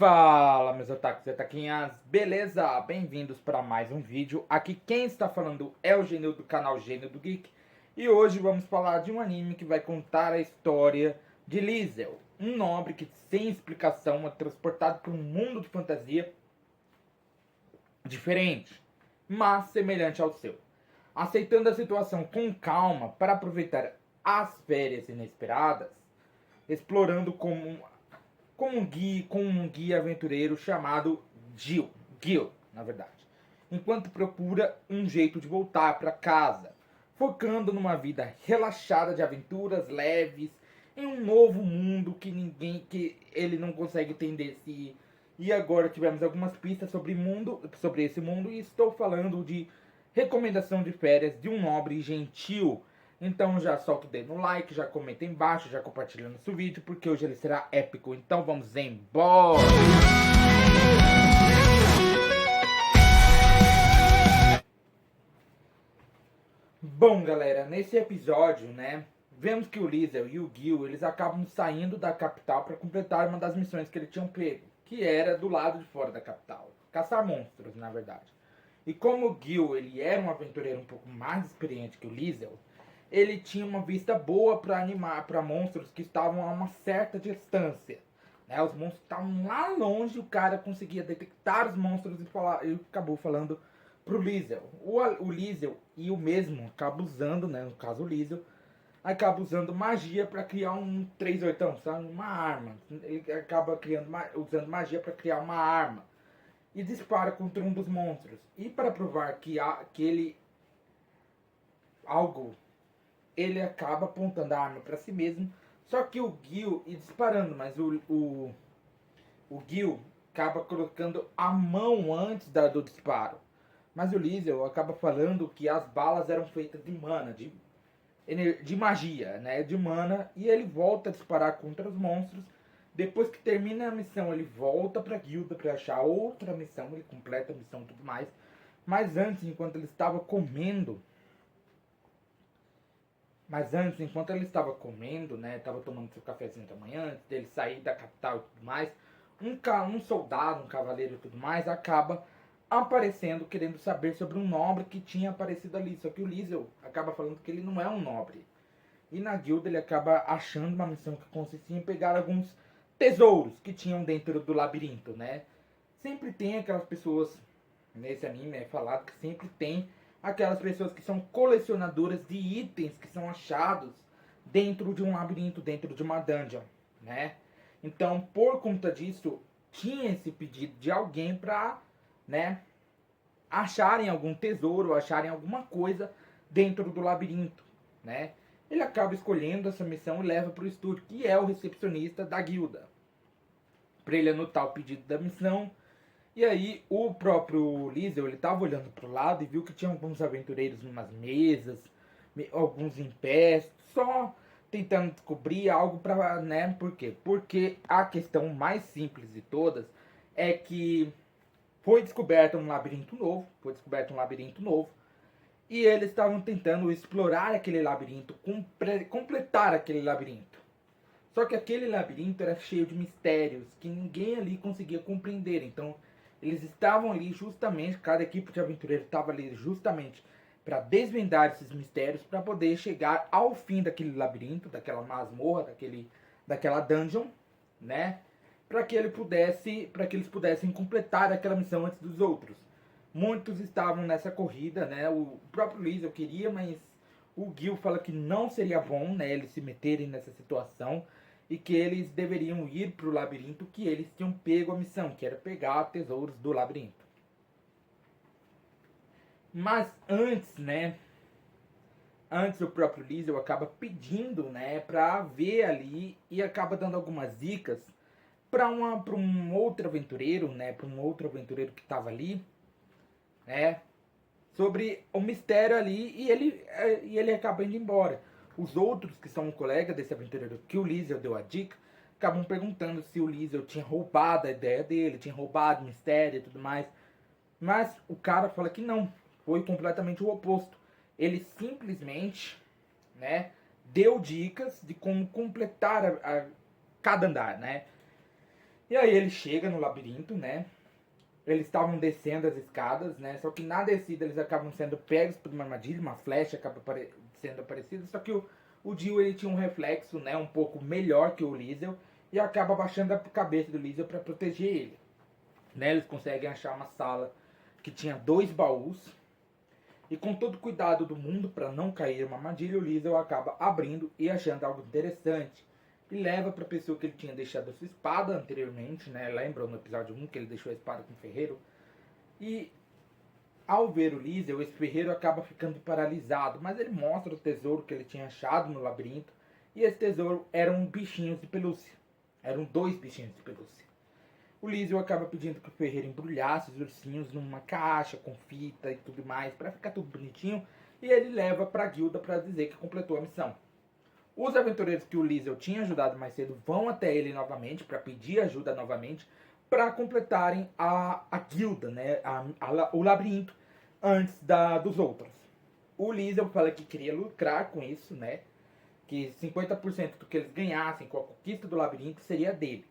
Fala, meus otakus e otaquinhas, beleza? Bem-vindos para mais um vídeo. Aqui quem está falando é o Gênio do canal Gênio do Geek. E hoje vamos falar de um anime que vai contar a história de Liesel, um nobre que sem explicação é transportado para um mundo de fantasia diferente, mas semelhante ao seu. Aceitando a situação com calma para aproveitar as férias inesperadas, explorando com um guia aventureiro chamado Gil, na verdade, enquanto procura um jeito de voltar para casa, focando numa vida relaxada de aventuras leves em um novo mundo que ele não consegue entender se. E agora tivemos algumas pistas sobre esse mundo e estou falando de recomendação de férias de um nobre gentil. Então já solta o dedo no like, já comenta embaixo, já compartilha no seu vídeo, porque hoje ele será épico. Então vamos embora! Bom, galera, nesse episódio, né, vemos que o Liesel e o Gil, eles acabam saindo da capital para completar uma das missões que eles tinham pego, que era do lado de fora da capital, caçar monstros, na verdade. E como o Gil, ele era um aventureiro um pouco mais experiente que o Liesel, ele tinha uma vista boa para monstros que estavam a uma certa distância. Né? Os monstros estavam lá longe, o cara conseguia detectar os monstros e acabou falando pro Liesel. O Liesel e o mesmo acaba usando, né, no caso o Liesel, acaba usando magia para criar um 38, sabe? Uma arma. Ele acaba usando magia para criar uma arma e dispara contra um dos monstros. E para provar que ele acaba apontando a arma para si mesmo, só que o Gil e disparando, mas o Gil acaba colocando a mão antes do disparo. Mas o Liesel acaba falando que as balas eram feitas de mana, de magia, né, de mana, e ele volta a disparar contra os monstros. Depois que termina a missão, ele volta para a guilda para achar outra missão, ele completa a missão e tudo mais. Mas antes, enquanto ele estava comendo, né, estava tomando seu cafezinho da manhã, antes dele sair da capital e tudo mais, um soldado, um cavaleiro e tudo mais, acaba aparecendo, querendo saber sobre um nobre que tinha aparecido ali. Só que o Liesel acaba falando que ele não é um nobre. E na guilda ele acaba achando uma missão que consistia em pegar alguns tesouros que tinham dentro do labirinto, né? Sempre tem aquelas pessoas, nesse anime é falado que sempre tem aquelas pessoas que são colecionadoras de itens que são achados dentro de um labirinto, dentro de uma dungeon, né? Então, por conta disso, tinha esse pedido de alguém para, né, acharem algum tesouro, acharem alguma coisa dentro do labirinto, né? Ele acaba escolhendo essa missão e leva para o estúdio, que é o recepcionista da guilda, para ele anotar o pedido da missão. E aí o próprio Liesel, ele estava olhando para o lado e viu que tinha alguns aventureiros em umas mesas, alguns em pé, só tentando descobrir algo para, né? Por quê? Porque a questão mais simples de todas é que foi descoberto um labirinto novo, e eles estavam tentando explorar aquele labirinto, completar aquele labirinto. Só que aquele labirinto era cheio de mistérios que ninguém ali conseguia compreender. Então, eles estavam ali justamente, cada equipe de aventureiros estava ali justamente para desvendar esses mistérios, para poder chegar ao fim daquele labirinto, daquela masmorra, daquela dungeon, né? Para que eles pudessem completar aquela missão antes dos outros. Muitos estavam nessa corrida, né? O próprio Liesel queria, mas o Gil fala que não seria bom, né, eles se meterem nessa situação e que eles deveriam ir para o labirinto, que eles tinham pego a missão, que era pegar tesouros do labirinto. Mas antes, né, o próprio Liesel acaba pedindo, né, para ver ali e acaba dando algumas dicas para um outro aventureiro, né, que estava ali, né, sobre o mistério ali, e ele acaba indo embora. Os outros, que são um colega desse aventureiro que o Liesel deu a dica, acabam perguntando se o Liesel tinha roubado a ideia dele, tinha roubado o mistério e tudo mais. Mas o cara fala que não, foi completamente o oposto. Ele simplesmente, né, deu dicas de como completar cada andar, né. E aí ele chega no labirinto, né? Eles estavam descendo as escadas, né? Só que na descida eles acabam sendo pegos por uma armadilha, uma flecha acaba sendo aparecida. Só que o Jill ele tinha um reflexo, né? Um pouco melhor que o Liesel e acaba baixando a cabeça do Liesel para proteger ele. Né? Eles conseguem achar uma sala que tinha 2 baús. E com todo o cuidado do mundo para não cair uma armadilha, o Liesel acaba abrindo e achando algo interessante. E leva para a pessoa que ele tinha deixado a sua espada anteriormente, né? Lembram no episódio 1 que ele deixou a espada com o ferreiro? E ao ver o Liesel, esse ferreiro acaba ficando paralisado, mas ele mostra o tesouro que ele tinha achado no labirinto. E esse tesouro eram bichinhos de pelúcia. Eram 2 bichinhos de pelúcia. O Liesel acaba pedindo que o ferreiro embrulhasse os ursinhos numa caixa com fita e tudo mais, para ficar tudo bonitinho. E ele leva para a guilda para dizer que completou a missão. Os aventureiros que o Liesel tinha ajudado mais cedo vão até ele novamente para pedir ajuda novamente para completarem a guilda, né? O labirinto antes dos outros. O Liesel fala que queria lucrar com isso, né? Que 50% do que eles ganhassem com a conquista do labirinto seria dele.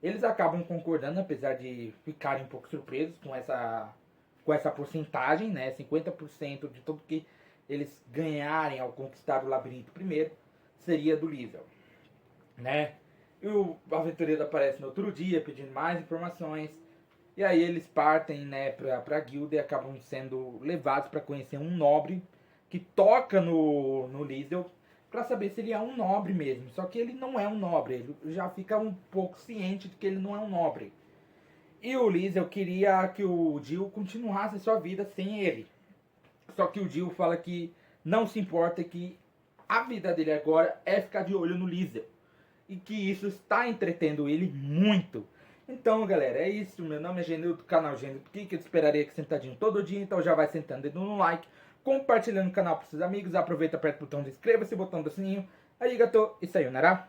Eles acabam concordando, apesar de ficarem um pouco surpresos com essa porcentagem, né? 50% de tudo que eles ganharem ao conquistar o labirinto primeiro seria do Liesel, né? E o aventureiro aparece no outro dia pedindo mais informações. E aí eles partem, né, pra guilda e acabam sendo levados para conhecer um nobre que toca no Liesel para saber se ele é um nobre mesmo. Só que ele não é um nobre, ele já fica um pouco ciente de que ele não é um nobre. E o Liesel queria que o Jill continuasse sua vida sem ele. Só que o Jill fala que não se importa, que a vida dele agora é ficar de olho no Liesel. E que isso está entretendo ele muito. Então, galera, é isso. Meu nome é Genil do canal Genil do Geek. Eu esperaria que sentadinho todo dia. Então já vai sentando, dedo no like, compartilhando o canal para seus amigos. Aproveita, aperta o botão de inscreva-se, botão do sininho. Arigato e sayonara.